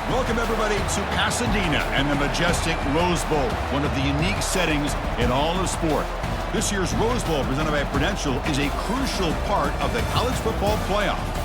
Welcome, everybody, to Pasadena and the majestic Rose Bowl, one of the unique settings in all of sport. This year's Rose Bowl, presented by Prudential, is a crucial part of the college football playoff.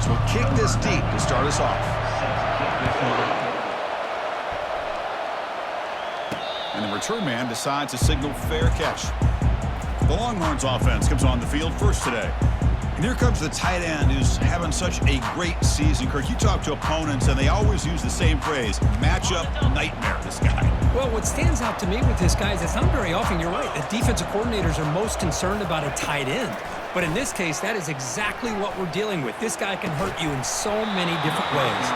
Will kick this deep to start us off. And the return man decides to signal fair catch. The Longhorns offense comes on the field first today. And here comes the tight end who's having such a great season. Kirk, you talk to opponents and they always use the same phrase, matchup nightmare, this guy. Well, what stands out to me with this guy is it's not very often, you're right, the defensive coordinators are most concerned about a tight end. But in this case, that is exactly what we're dealing with. This guy can hurt you in so many different ways.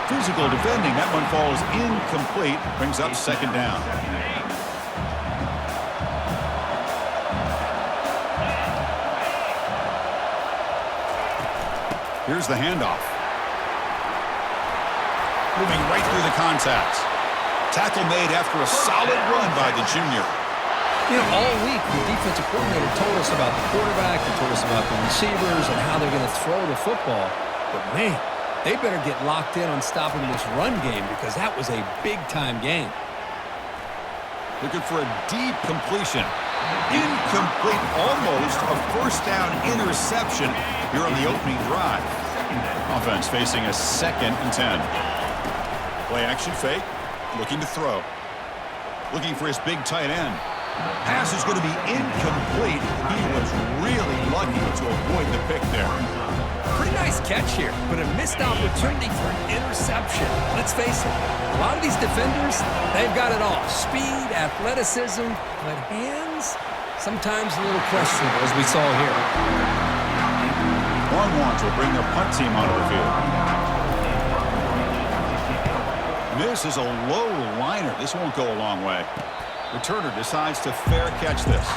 Physical defending. That one falls incomplete. Brings up second down. Here's the handoff. Moving right through the contacts. Tackle made after a solid run by the junior. You know, all week, the defensive coordinator told us about the quarterback, he told us about the receivers and how they're going to throw the football. But, man, they better get locked in on stopping this run game because that was a big-time game. Looking for a deep completion. Incomplete, almost a first down interception here on the opening drive. Offense facing a 2nd and 10. Play action fake, looking to throw. Looking for his big tight end. Pass is going to be incomplete. He was really lucky to avoid the pick there. Pretty nice catch here, but a missed opportunity for an interception. Let's face it, a lot of these defenders, they've got it all. Speed, athleticism, but hands, sometimes a little questionable, as we saw here. Longhorns will bring their punt team onto the field. This is a low liner. This won't go a long way. Returner decides to fair catch this.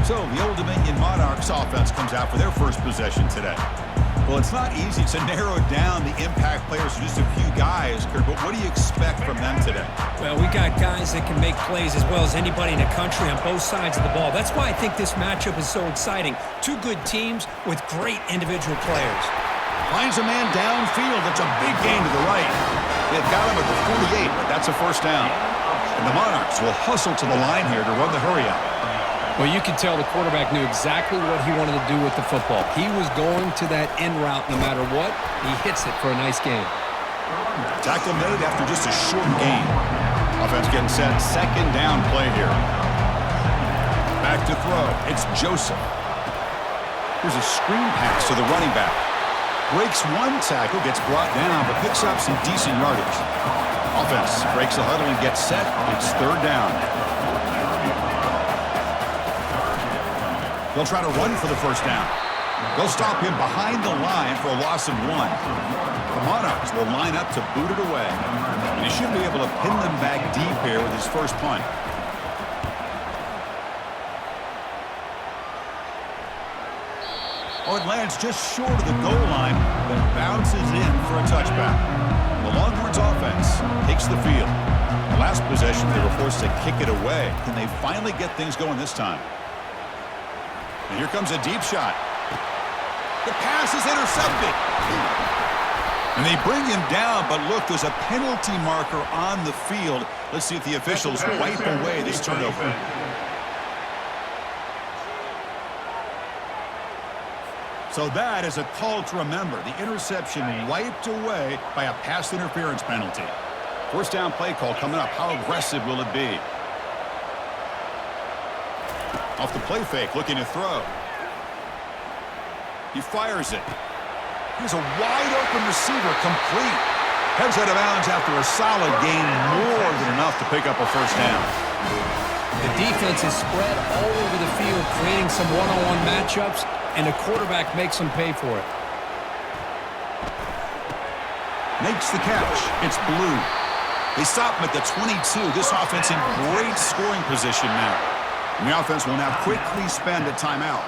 So the Old Dominion Monarchs offense comes out for their first possession today. Well, it's not easy to narrow down the impact players to just a few guys, Kurt, but what do you expect from them today? Well, we got guys that can make plays as well as anybody in the country on both sides of the ball. That's why I think this matchup is so exciting. Two good teams with great individual players. Finds a man downfield. That's a big gain to the right. They've got him at the 48, but that's a first down. And the Monarchs will hustle to the line here to run the hurry-up. Well, you can tell the quarterback knew exactly what he wanted to do with the football. He was going to that in route no matter what. He hits it for a nice gain. Tackle made after just a short gain. Offense getting set. 2nd down play here. Back to throw. It's Joseph. Here's a screen pass to the running back. Breaks one tackle, gets brought down, but picks up some decent yardage. Offense breaks the huddle and gets set. It's 3rd down. They'll try to run for the first down. They'll stop him behind the line for a loss of 1. The Monarchs will line up to boot it away. And he should be able to pin them back deep here with his first punt. Oh, it lands just short of the goal line, but bounces in for a touchback. The Longhorns offense takes the field. The last possession, they were forced to kick it away. Can they finally get things going this time? And here comes a deep shot. The pass is intercepted. And they bring him down, but look, there's a penalty marker on the field. Let's see if the officials wipe away this turnover. So that is a call to remember. The interception wiped away by a pass interference penalty. First down play call coming up. How aggressive will it be? Off the play fake, looking to throw. He fires it. Here's a wide open receiver, complete. Heads out of bounds after a solid gain, more than enough to pick up a first down. The defense is spread all over the field, creating some one-on-one matchups, and the quarterback makes them pay for it. Makes the catch. It's Blue. They stop him at the 22. This offense in great scoring position now. And the offense will now quickly spend a timeout.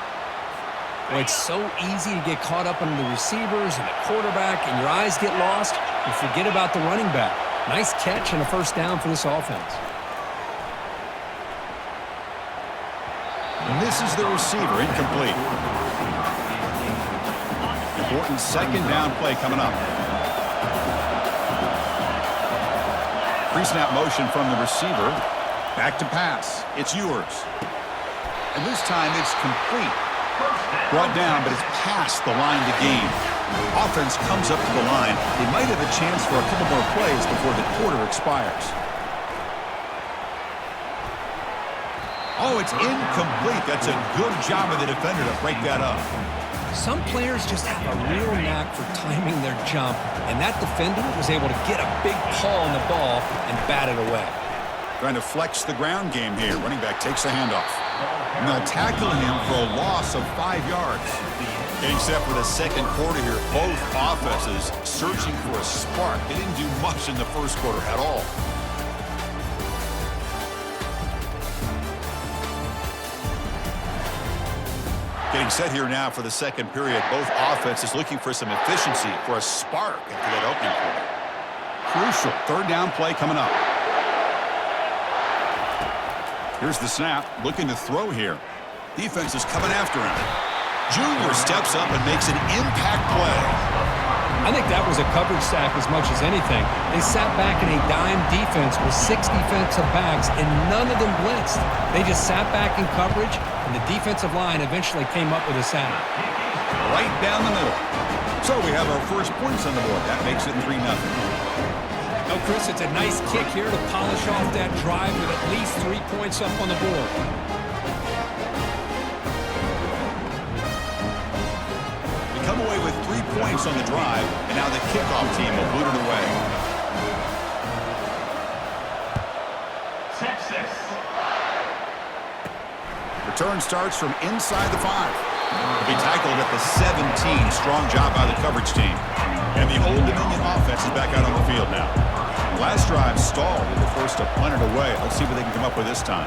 Well, it's so easy to get caught up on the receivers and the quarterback, and your eyes get lost. You forget about the running back. Nice catch and a first down for this offense. And this is the receiver, incomplete. Important second down play coming up. Pre-snap motion from the receiver. Back to pass. It's yours. And this time it's complete. Brought down, but it's past the line to gain. Offense comes up to the line. They might have a chance for a couple more plays before the quarter expires. Oh, it's incomplete. That's a good job of the defender to break that up. Some players just have a real knack for timing their jump, and that defender was able to get a big paw on the ball and bat it away. Trying to flex the ground game here. Running back takes the handoff. And they'll tackle him for a loss of 5 yards. Getting set for the second quarter here. Both offenses searching for a spark. They didn't do much in the first quarter at all. Getting set here now for the second period. Both offenses looking for some efficiency, for a spark after that opening quarter. Crucial third down play coming up. Here's the snap, looking to throw here. Defense is coming after him. Junior steps up and makes an impact play. I think that was a coverage sack as much as anything. They sat back in a dime defense with 6 defensive backs, and none of them blitzed. They just sat back in coverage, and the defensive line eventually came up with a sack. Right down the middle. So we have our first points on the board. That makes it 3-0. Oh, Chris, it's a nice kick here to polish off that drive with at least 3 points up on the board. They come away with 3 points on the drive, and now the kickoff team will boot it away. Return starts from inside the 5. They tackled at the 17. Strong job by the coverage team. And the Old Dominion offense is back out on the field now. Last drive stalled and they're forced to punt it away. Let's see what they can come up with this time.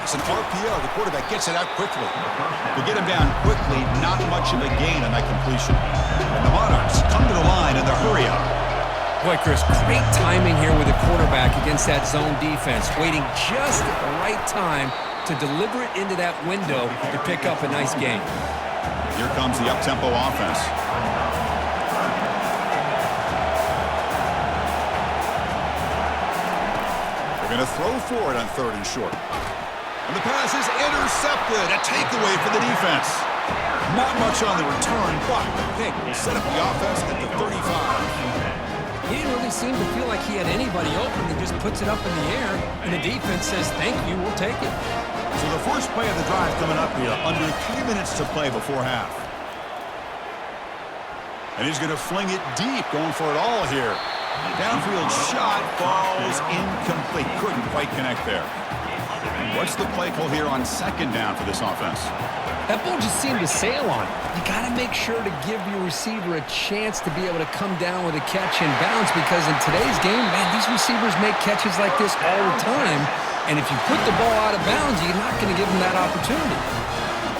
It's an RPO. The quarterback gets it out quickly. To get him down quickly, not much of a gain on that completion. And the Monarchs come to the line in the hurry up. Boy, Chris, great timing here with the quarterback against that zone defense, waiting just at the right time to deliver it into that window to pick up a nice gain. Here comes the up-tempo offense. They're going to throw for it on 3rd and short. And the pass is intercepted. A takeaway for the defense. Not much on the return, but the pick will set up the offense at the 35. He didn't really seem to feel like he had anybody open and just puts it up in the air, and the defense says, thank you, we'll take it. So the first play of the drive coming up here, under 3 minutes to play before half. And he's going to fling it deep, going for it all here. Downfield shot, falls incomplete. Couldn't quite connect there. What's the play call here on 2nd down for this offense? That ball just seemed to sail on. You got to make sure to give your receiver a chance to be able to come down with a catch and bounce, because in today's game, man, these receivers make catches like this all the time. And if you put the ball out of bounds, you're not going to give them that opportunity.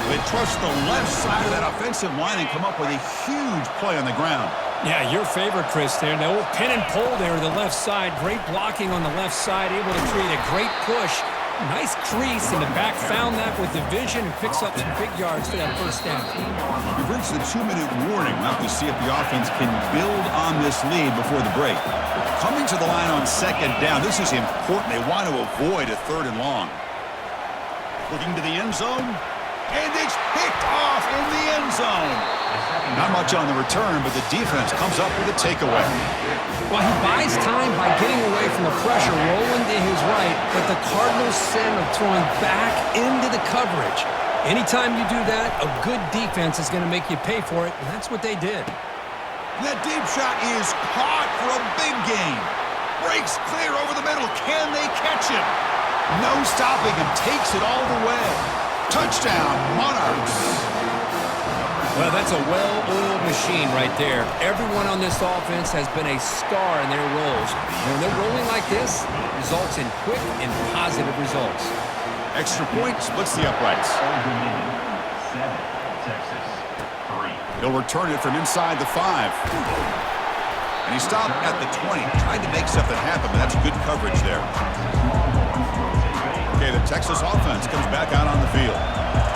They trust the left side of that offensive line and come up with a huge play on the ground. Yeah, your favorite, Chris, there. The old pin and pull there to the left side. Great blocking on the left side, able to create a great push. Nice crease, and the back found that with the vision and picks up some big yards for that first down. We've reached the 2-minute warning. We'll have to see if the offense can build on this lead before the break. Coming to the line on 2nd down. This is important. They want to avoid a 3rd and long. Looking to the end zone. And it's picked off in the end zone. Not much on the return, but the defense comes up with a takeaway. Well, he buys time by getting away from the pressure, rolling to his right, but the Cardinals sin of throwing back into the coverage. Anytime you do that, a good defense is going to make you pay for it, and that's what they did. And that deep shot is caught for a big gain. Breaks clear over the middle. Can they catch him? No stopping him. Takes it all the way. Touchdown, Monarchs. Well, that's a well-oiled machine right there. Everyone on this offense has been a star in their roles. And when they're rolling like this, it results in quick and positive results. Extra point splits the uprights. He'll return it from inside the 5. And he stopped at the 20. Tried to make something happen, but that's good coverage there. Okay, the Texas offense comes back out on the field.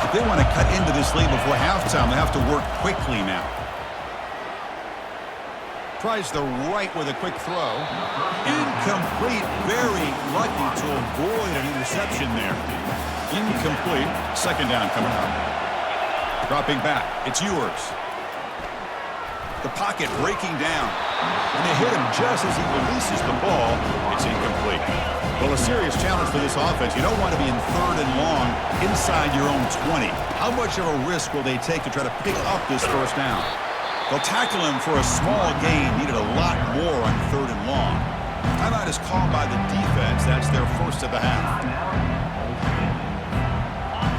If they want to cut into this lead before halftime, they have to work quickly now. Tries the right with a quick throw. Incomplete. Very lucky to avoid an interception there. Incomplete. Second down coming up. Dropping back. It's yours. The pocket breaking down. And they hit him just as he releases the ball. It's incomplete. Well, a serious challenge for this offense. You don't want to be in 3rd and long inside your own 20. How much of a risk will they take to try to pick up this first down? They'll tackle him for a small gain. Needed a lot more on 3rd and long. Timeout is called by the defense. That's their first of the half.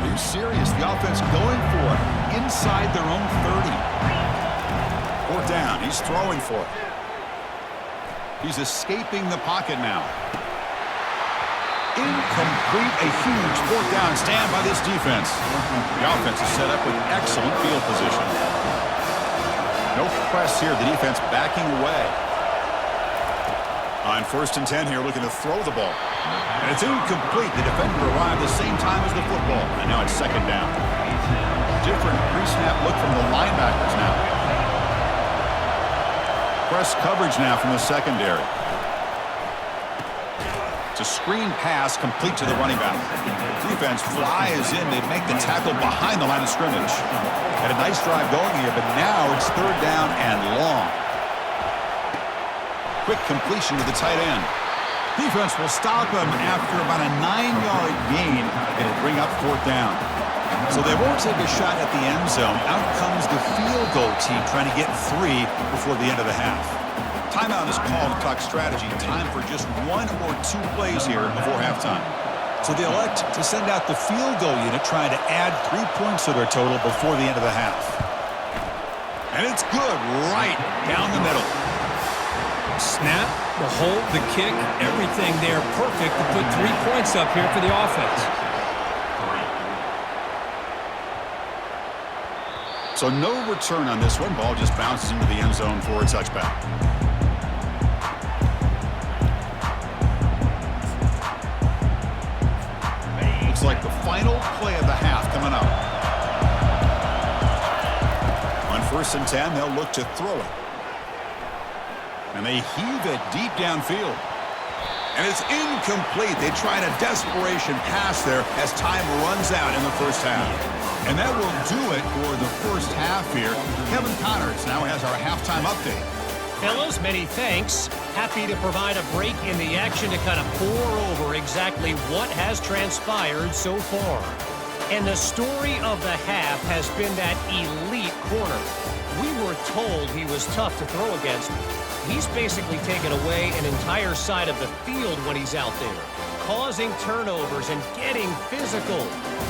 Are you serious? The offense going for it inside their own 30. 4th down. He's throwing for it. He's escaping the pocket now. Incomplete. A huge 4th down stand by this defense. The offense is set up with excellent field position. No press here. The defense backing away. On 1st and 10 here, looking to throw the ball. And it's incomplete. The defender arrived the same time as the football. And now it's 2nd down. Different pre-snap look from the linebackers now. Press coverage now from the secondary. It's a screen pass complete to the running back. Defense flies in. They make the tackle behind the line of scrimmage. Had a nice drive going here, but now it's 3rd down and long. Quick completion to the tight end. Defense will stop him after about a 9-yard gain. It'll bring up 4th down. So they won't take a shot at the end zone. Out comes the field goal team trying to get 3 before the end of the half. Timeout is called to talk strategy. Time for just 1 or 2 plays here before halftime. So they elect to send out the field goal unit trying to add 3 points to their total before the end of the half. And it's good right down the middle. Snap, the hold, the kick, everything there perfect to put 3 points up here for the offense. So no return on this one. Ball just bounces into the end zone for a touchback. Looks like the final play of the half coming up. On 1st and 10, they'll look to throw it. And they heave it deep downfield. And it's incomplete. They tried a desperation pass there as time runs out in the first half. And that will do it for the first half here. Kevin Connors now has our halftime update. Fellas, many thanks. Happy to provide a break in the action to kind of pour over exactly what has transpired so far. And the story of the half has been that elite corner. We were told he was tough to throw against. He's basically taken away an entire side of the field when he's out there, causing turnovers and getting physical.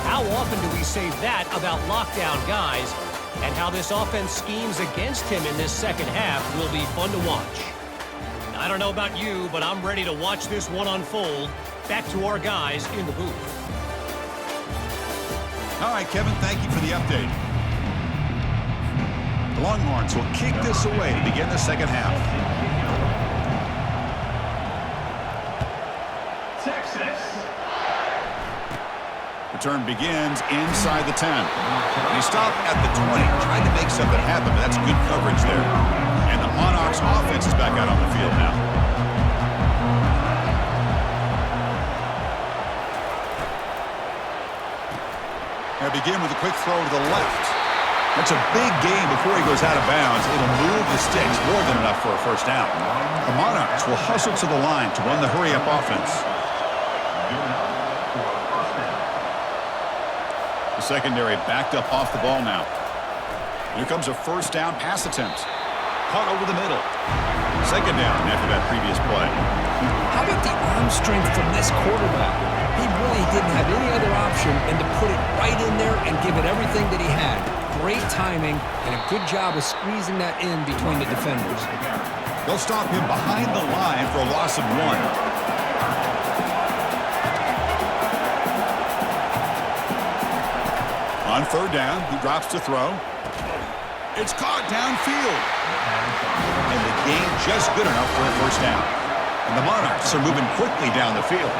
How often do we say that about lockdown guys? And how this offense schemes against him in this second half will be fun to watch. I don't know about you, but I'm ready to watch this one unfold. Back to our guys in the booth. All right, Kevin, thank you for the update. The Longhorns will kick this away to begin the second half. Return begins inside the 10. And he stopped at the 20, trying to make something happen, but that's good coverage there. And the Monarchs offense is back out on the field now. They begin with a quick throw to the left. That's a big gain before he goes out of bounds. It'll move the sticks, more than enough for a first down. The Monarchs will hustle to the line to run the hurry-up offense. Secondary backed up off the ball now. Here comes a first down pass attempt. caught over the middle. Second down after that previous play. How about the arm strength from this quarterback? He really didn't have any other option than to put it right in there and give it everything that he had. Great timing and a good job of squeezing that in between the defenders. They'll stop him behind the line for a loss of 1. On third down, he drops to throw. It's caught downfield. And the gain just good enough for a first down. And the Monarchs are moving quickly down the field.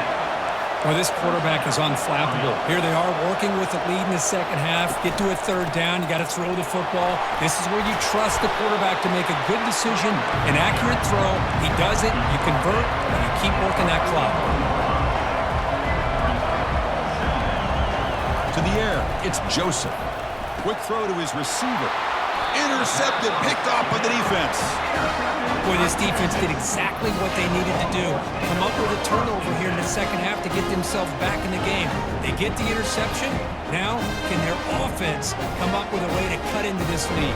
Well, this quarterback is unflappable. Here they are working with the lead in the second half. Get to a third down. You got to throw the football. This is where you trust the quarterback to make a good decision, an accurate throw. He does it. You convert, and you keep working that clock. To the air, it's Joseph. Quick throw to his receiver. Intercepted, picked off by the defense. Boy, this defense did exactly what they needed to do. Come up with a turnover here in the second half to get themselves back in the game. They get the interception. Now, can their offense come up with a way to cut into this lead?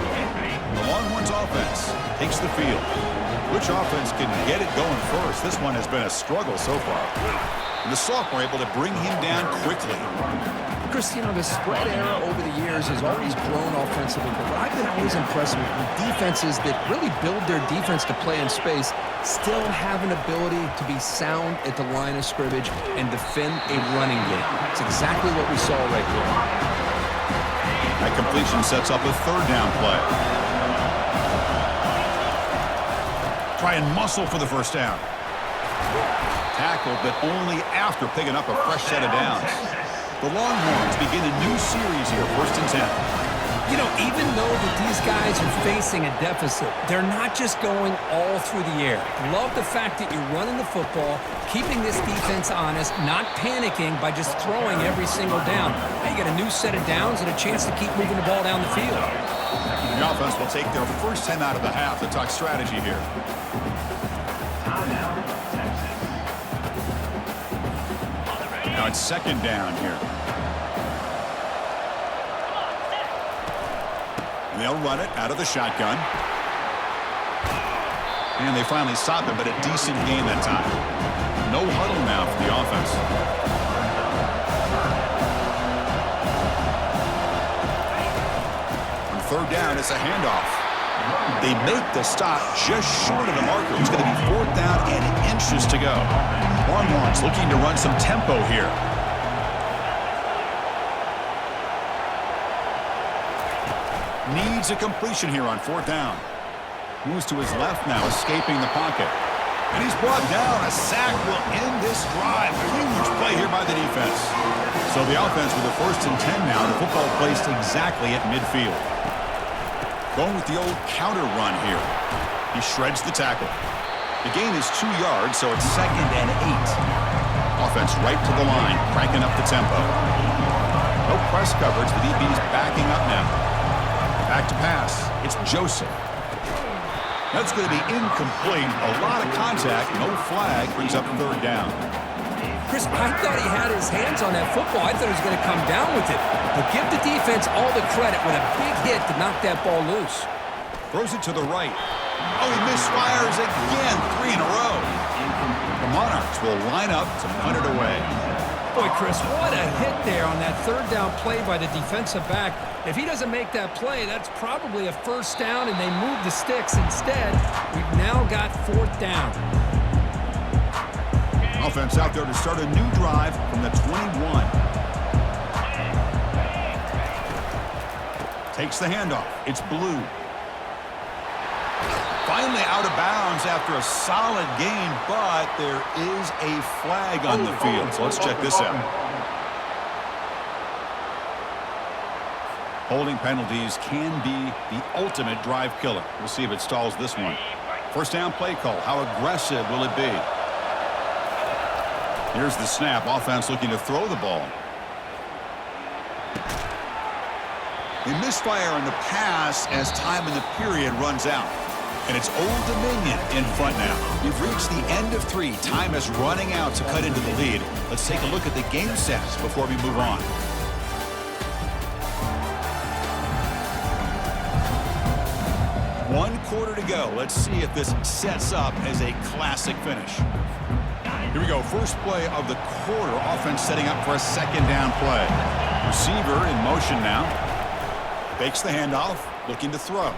The Longhorns offense takes the field. Which offense can get it going first? This one has been a struggle so far. And the sophomore able to bring him down quickly. Chris, you know, the spread era over the years has always grown offensively, but what I've been always impressed with defenses that really build their defense to play in space still have an ability to be sound at the line of scrimmage and defend a running game. It's exactly what we saw right there. That completion sets up a third down play. Try and muscle for the first down. Tackled, but only after picking up a fresh set of downs. The Longhorns begin a new series here, 1st and 10. You know, even though that these guys are facing a deficit, they're not just going all through the air. Love the fact that you're running the football, keeping this defense honest, not panicking by just throwing every single down. Now you got a new set of downs and a chance to keep moving the ball down the field. The offense will take their first 10 out of the half to talk strategy here. Now it's second down here. And they'll run it out of the shotgun. And they finally stop it, but a decent gain that time. No huddle now for the offense. On third down, it's a handoff. They make the stop just short of the marker. It's going to be 4th down and inches to go. Longhorns looking to run some tempo here. Needs a completion here on 4th down. Moves to his left now, escaping the pocket. And he's brought down. A sack will end this drive. Huge play here by the defense. So the offense with a 1st and 10 now. The football placed exactly at midfield. Going with the old counter run here. He shreds the tackle. The gain is 2 yards, so it's 2nd and 8. Offense right to the line, cranking up the tempo. No press coverage. The DB's backing up now. Back to pass. It's Joseph. That's going to be incomplete. A lot of contact. No flag. Brings up 3rd down. Chris, I thought he had his hands on that football. I thought he was going to come down with it. But give the defense all the credit with a big hit to knock that ball loose. Throws it to the right. Oh, he misfires again. 3 in a row. The Monarchs will line up to punt it away. Boy, Chris, what a hit there on that 3rd down play by the defensive back. If he doesn't make that play, that's probably a 1st down, and they move the sticks. Instead, we've now got 4th down. Offense out there to start a new drive from the 21. Takes the handoff. It's Blue. Finally out of bounds after a solid gain, but there is a flag on the field. So let's check this out. Holding penalties can be the ultimate drive killer. We'll see if it stalls this one. 1st down play call. How aggressive will it be? Here's the snap. Offense looking to throw the ball. They misfire on the pass as time in the period runs out. And it's Old Dominion in front now. We've reached the end of 3. Time is running out to cut into the lead. Let's take a look at the game stats before we move on. One quarter to go. Let's see if this sets up as a classic finish. Here we go. First play of the quarter. Offense setting up for a second down play. Receiver in motion now. Fakes the handoff. Looking to throw.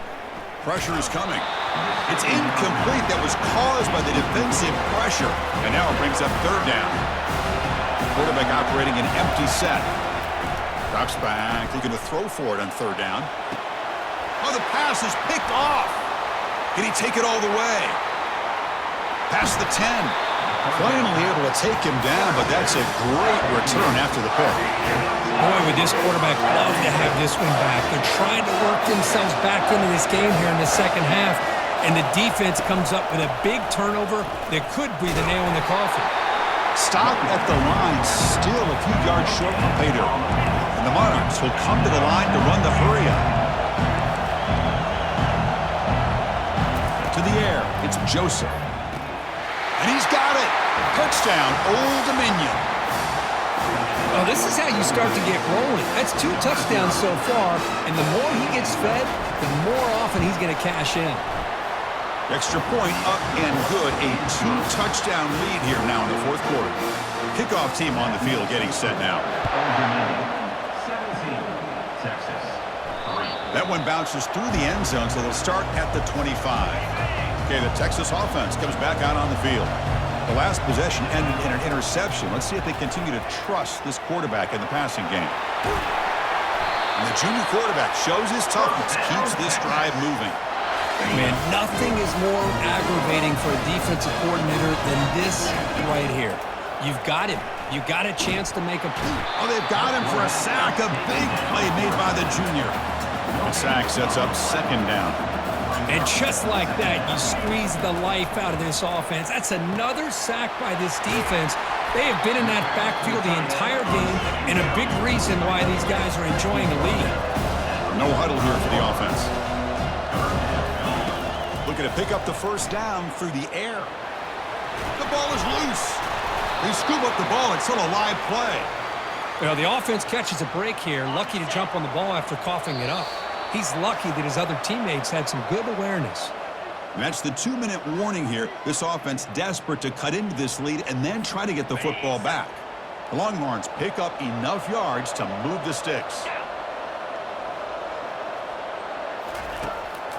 Pressure is coming. It's incomplete. That was caused by the defensive pressure. And now it brings up third down. Quarterback operating an empty set. Drops back. Looking to throw for it on third down. Oh, the pass is picked off. Can he take it all the way? Past the 10. Finally able to take him down, but that's a great return after the pick. Boy, would this quarterback love to have this one back. They're trying to work themselves back into this game here in the second half, and the defense comes up with a big turnover that could be the nail in the coffin. Stop at the line, still a few yards short from pay dirt. And the Monarchs will come to the line to run the hurry-up. To the air, it's Joseph. And he's got it. Touchdown, Old Dominion. Oh, this is how you start to get rolling. That's 2 touchdowns so far, and the more he gets fed, the more often he's going to cash in. Extra point up and good. A 2-touchdown lead here now in the fourth quarter. Kickoff team on the field getting set now. That one bounces through the end zone, so they'll start at the 25. Okay, the Texas offense comes back out on the field. The last possession ended in an interception. Let's see if they continue to trust this quarterback in the passing game. And the junior quarterback shows his toughness, keeps this drive moving. Man, nothing is more aggravating for a defensive coordinator than this right here. You've got him. You got a chance to make a play. Oh, they've got him for a sack. A big play made by the junior. The sack sets up second down. And just like that, you squeeze the life out of this offense. That's another sack by this defense. They have been in that backfield the entire game, and a big reason why these guys are enjoying the lead. No huddle here for the offense. Looking to pick up the first down through the air. The ball is loose. They scoop up the ball. It's still a live play. Well, the offense catches a break here, lucky to jump on the ball after coughing it up. He's lucky that his other teammates had some good awareness. And that's the 2-minute warning here. This offense desperate to cut into this lead and then try to get the football back. The Longhorns pick up enough yards to move the sticks.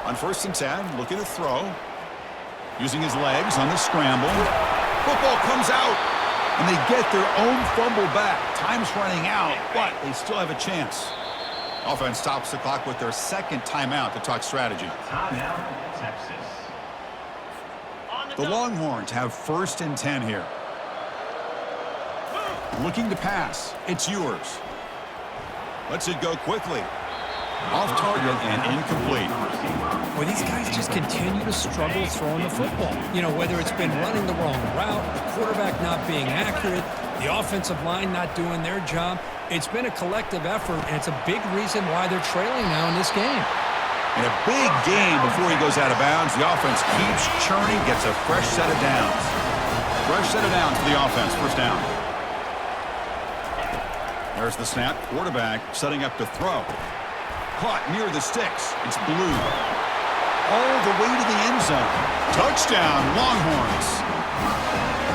On 1st and 10, looking to throw. Using his legs on the scramble. Football comes out, and they get their own fumble back. Time's running out, but they still have a chance. Offense stops the clock with their second timeout to talk strategy. Timeout, Texas. The Longhorns have 1st and 10 here. Looking to pass. It's yours. Lets it go quickly. Off target and incomplete. Well, these guys just continue to struggle throwing the football. You know, whether it's been running the wrong route, the quarterback not being accurate, the offensive line not doing their job. It's been a collective effort, and it's a big reason why they're trailing now in this game. In a big game before he goes out of bounds, the offense keeps churning, gets a fresh set of downs. Fresh set of downs for the offense, first down. There's the snap, quarterback setting up to throw. Caught near the sticks, it's blue. All the way to the end zone. Touchdown, Longhorns.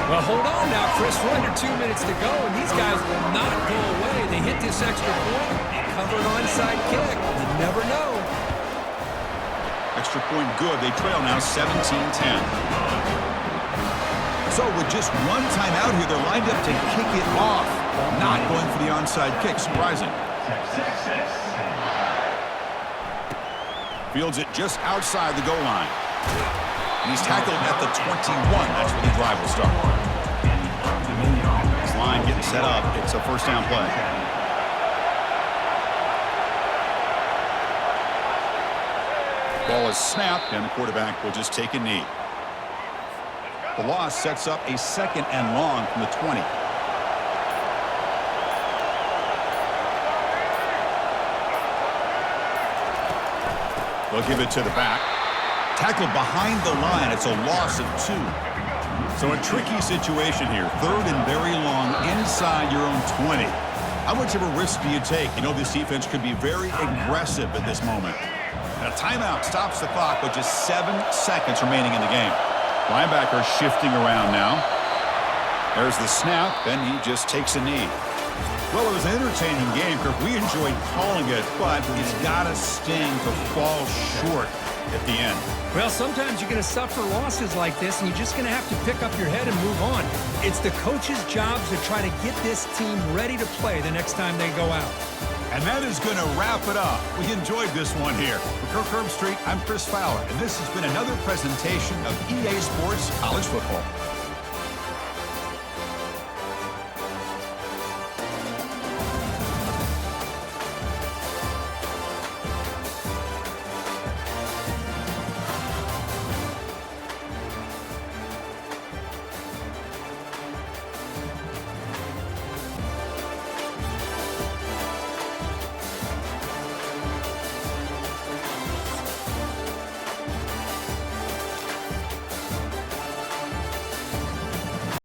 Well, hold on now, Chris. We're under 2 minutes to go, and these guys will not go away. They hit this extra point, cover an onside kick. You never know. Extra point good. They trail now 17-10. So with just one timeout here, they're lined up to kick it off. Not going for the onside kick. Surprising. Fields it just outside the goal line. And he's tackled at the 21. That's where the drive will start. This line getting set up. It's a first down play. Ball is snapped, and the quarterback will just take a knee. The loss sets up a 2nd and long from the 20. They'll give it to the back. Tackled behind the line. It's a loss of 2. So a tricky situation here. 3rd and very long inside your own 20. How much of a risk do you take? You know this defense could be very aggressive at this moment. And a timeout stops the clock with just 7 seconds remaining in the game. Linebacker shifting around now. There's the snap, and he just takes a knee. Well, it was an entertaining game, Kirk. We enjoyed calling it, but it's got to sting to fall short at the end. Well, sometimes you're going to suffer losses like this, and you're just going to have to pick up your head and move on. It's the coach's job to try to get this team ready to play the next time they go out. And that is going to wrap it up. We enjoyed this one here. For Kirk Herbstreit, I'm Chris Fowler, and this has been another presentation of EA Sports College Football.